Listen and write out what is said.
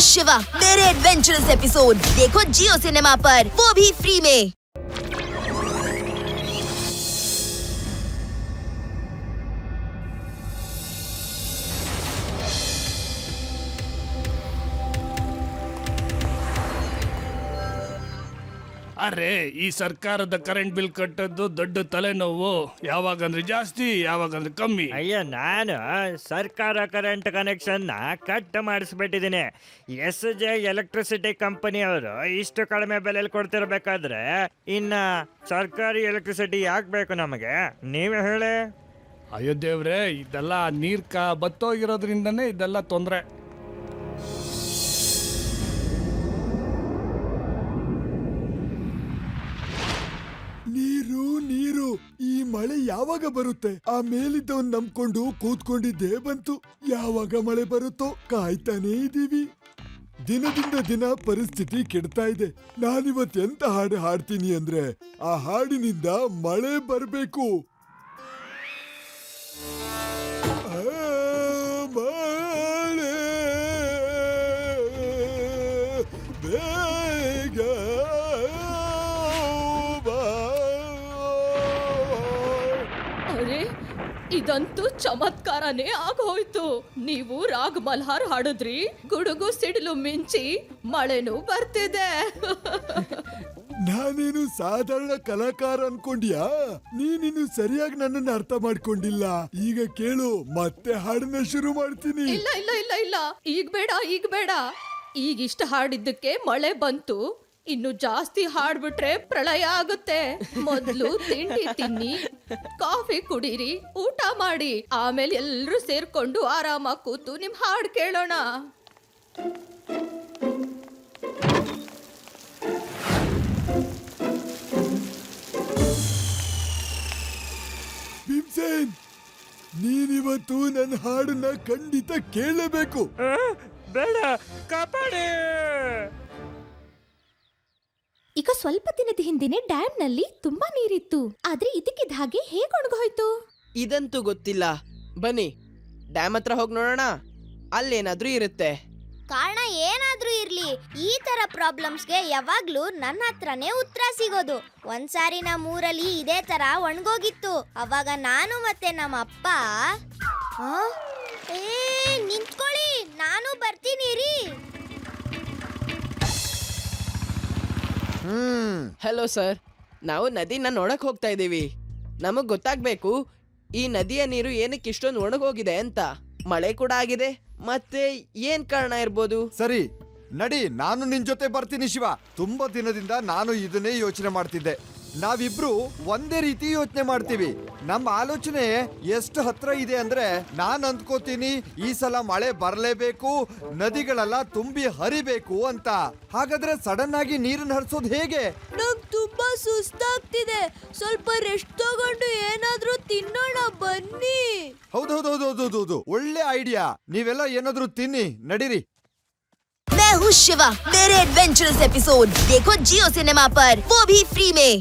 शिवा, मेरे adventurous episode देखो जियो cinema पर, वो भी फ्री में। ಅರೆ ಈ ಸರ್ಕಾರದ ಕರೆಂಟ್ ಬಿಲ್ ಕಟ್ಟದ್ದು ದೊಡ್ಡ ತಲೆನೋವು. ಯಾವಾಗಂದ್ರೆ ಜಾಸ್ತಿ, ಯಾವಾಗಂದ್ರೆ ಕಮ್ಮಿ. ಅಯ್ಯೋ, ನಾನು ಸರ್ಕಾರ ಕರೆಂಟ್ ಕನೆಕ್ಷನ್ ಕಟ್ ಮಾಡಿಸ್ಬಿಟ್ಟಿದ್ದೀನಿ. SJ ಎಲೆಕ್ಟ್ರಿಸಿಟಿ ಕಂಪನಿಯವರು ಇಷ್ಟು ಕಡಿಮೆ ಬೆಲೆಯಲ್ಲಿ ಕೊಡ್ತಿರ್ಬೇಕಾದ್ರೆ ಇನ್ನ ಸರ್ಕಾರಿ ಎಲೆಕ್ಟ್ರಿಸಿಟಿ ಯಾಕೆ ಬೇಕು ನಮಗೆ? ನೀವೇ ಹೇಳಿ. ಅಯ್ಯೋ ದೇವ್ರೆ, ಇದೆಲ್ಲ ನೀರ್ ಬತ್ತೋಗಿರೋದ್ರಿಂದನೇ ಇದೆಲ್ಲ ತೊಂದರೆ. ನೀರು ನೀರು ಈ ಮಳೆ ಯಾವಾಗ ಬರುತ್ತೆ? ಆ ಮೇಲಿದ್ದವನ್ ನಂಬ್ಕೊಂಡು ಕೂತ್ಕೊಂಡಿದ್ದೇ ಬಂತು. ಯಾವಾಗ ಮಳೆ ಬರುತ್ತೋ ಕಾಯ್ತಾನೇ ಇದೀವಿ. ದಿನದಿಂದ ದಿನ ಪರಿಸ್ಥಿತಿ ಕೆಡ್ತಾ ಇದೆ. ನಾನಿವತ್ ಎಂತ ಹಾಡು ಹಾಡ್ತೀನಿ ಅಂದ್ರೆ ಆ ಹಾಡಿನಿಂದ ಮಳೆ ಬರ್ಬೇಕು. ಮಳೆ ಬೇಗ ಇದಂತೂ ಚಮತ್ಕಾರನೇ ಆಗೋಯ್ತು. ನೀವು ರಾಗ್ ಮಲ್ಹಾರ್ ಹಾಡಿದ್ರಿ, ಗುಡುಗು ಸಿಡಿಲು ಮಿಂಚಿ ಮಳೆನೂ ಬರ್ತಿದೆ. ನಾನೇನು ಸಾಧಾರಣ ಕಲಾಕಾರ ಅನ್ಕೊಂಡ್ಯಾ? ನೀನಿನ್ನು ಸರಿಯಾಗಿ ನನ್ನನ್ನು ಅರ್ಥ ಮಾಡ್ಕೊಂಡಿಲ್ಲ. ಈಗ ಕೇಳು, ಮತ್ತೆ ಹಾಡನ್ನ ಶುರು ಮಾಡ್ತೀನಿ. ಇಲ್ಲ ಇಲ್ಲ ಇಲ್ಲ ಇಲ್ಲ, ಈಗ ಬೇಡ. ಈಗ ಇಷ್ಟ ಹಾಡಿದ್ದಕ್ಕೆ ಮಳೆ ಬಂತು. ಇನ್ನು ಜಾಸ್ತಿ ಹಾಡ್ಬಿಟ್ರೆ ಪ್ರಳಯ ಆಗುತ್ತೆ. ಮೊದ್ಲು ತಿಂಡಿ ತಿನ್ನಿ, ಕಾಫಿ ಕುಡೀರಿ, ಊಟ ಮಾಡಿ, ಆಮೇಲೆ ಎಲ್ರೂ ಸೇರ್ಕೊಂಡು ಆರಾಮಾಗಿ ಕೂತು ನಿಮ್ ಹಾಡ್ ಕೇಳೋಣ. ಭೀಮ್ಸೇನ್, ನೀನಿವತ್ತು ನನ್ನ ಹಾಡನ್ನ ಖಂಡಿತ ಕೇಳಬೇಕು. ಬೇಡ, ಕಾಪಾಡಿ. ಈಗ ಸ್ವಲ್ಪ ದಿನದ ಹಿಂದಿನ ಡ್ಯಾಮ್ ನಲ್ಲಿ ತುಂಬಾ ನೀರಿತ್ತು. ಆದ್ರೆ ಇದಕ್ಕಿದ್ದ ಹಾಗೆ ಹೇಗೆ ಒಣಗೋಯ್ತು? ಇದಂತೂ ಗೊತ್ತಿಲ್ಲ. ಬನ್ನಿ ಡ್ಯಾಮ್ ಹತ್ರ ಹೋಗಿ ನೋಡೋಣ, ಅಲ್ಲೇನಾದ್ರೂ ಇರುತ್ತೆ. ಕಾರಣ ಏನಾದ್ರೂ ಇರ್ಲಿ, ಈ ತರ ಪ್ರಾಬ್ಲಮ್ಸ್ಗೆ ಯಾವಾಗ್ಲೂ ನನ್ನ ಹತ್ರನೇ ಉತ್ತರ ಸಿಗೋದು. ಒಂದ್ಸಾರಿ ನಮ್ಮೂರಲ್ಲಿ ಇದೇ ತರ ಒಣಗೋಗಿತ್ತು. ಅವಾಗ ನಾನು ಮತ್ತೆ ನಮ್ಮ ಅಪ್ಪ ನಿಂತ್ಕೊಳ್ಳಿ, ನಾನು ಬರ್ತೀನಿ ರೀ. ಹಲೋ ಸರ್, ನಾವು ನದಿನ ನೋಡಕ್ ಹೋಗ್ತಾ ಇದ್ದೀವಿ. ನಮಗ್ ಗೊತ್ತಾಗ್ಬೇಕು ಈ ನದಿಯ ನೀರು ಏನಕ್ಕೆ ಇಷ್ಟೊಂದು ಒಣಗೋಗಿದೆ ಅಂತ. ಮಳೆ ಕೂಡ ಆಗಿದೆ, ಮತ್ತೆ ಏನ್ ಕಾರಣ ಇರ್ಬೋದು? ಸರಿ ನಡಿ, ನಾನು ನಿನ್ ಜೊತೆ ಬರ್ತೀನಿ ಶಿವ. ತುಂಬಾ ದಿನದಿಂದ ನಾನು ಇದನ್ನೇ ಯೋಚನೆ ಮಾಡ್ತಿದ್ದೆ. ನಾವಿಬ್ರು ಒಂದೇ ರೀತಿ ಯೋಚನೆ ಮಾಡ್ತೀವಿ. ನಮ್ಮ ಆಲೋಚನೆ ಎಷ್ಟು ಹತ್ರ ಇದೆ ಅಂದ್ರೆ, ನಾನ್ ಅಂದ್ಕೋತೀನಿ ಈ ಸಲ ಮಳೆ ಬರಲೇಬೇಕು, ನದಿಗಳೆಲ್ಲ ತುಂಬಿ ಹರಿಬೇಕು ಅಂತ. ಹಾಗಾದ್ರೆ ಸಡನ್ ಆಗಿ ನೀರನ್ನ ಹರಿಸೋದು ಹೇಗೆ? ನಂಗ್ ತುಂಬಾ ಸುಸ್ತಾಗ್ತಿದೆ, ಸ್ವಲ್ಪ ರೆಸ್ಟ್ ತಗೊಂಡು ಏನಾದ್ರೂ ತಿನ್ನೋಣ ಬನ್ನಿ. ಹೌದೌದೌದೌದೌದು, ಒಳ್ಳೆ ಐಡಿಯಾ. ನೀವೆಲ್ಲ ಏನಾದ್ರೂ ತಿನ್ನಿ, ನಡೀರಿ. मैं हूँ शिवा, मेरे एडवेंचरस एपिसोड देखो जियो सिनेमा पर, वो भी फ्री में।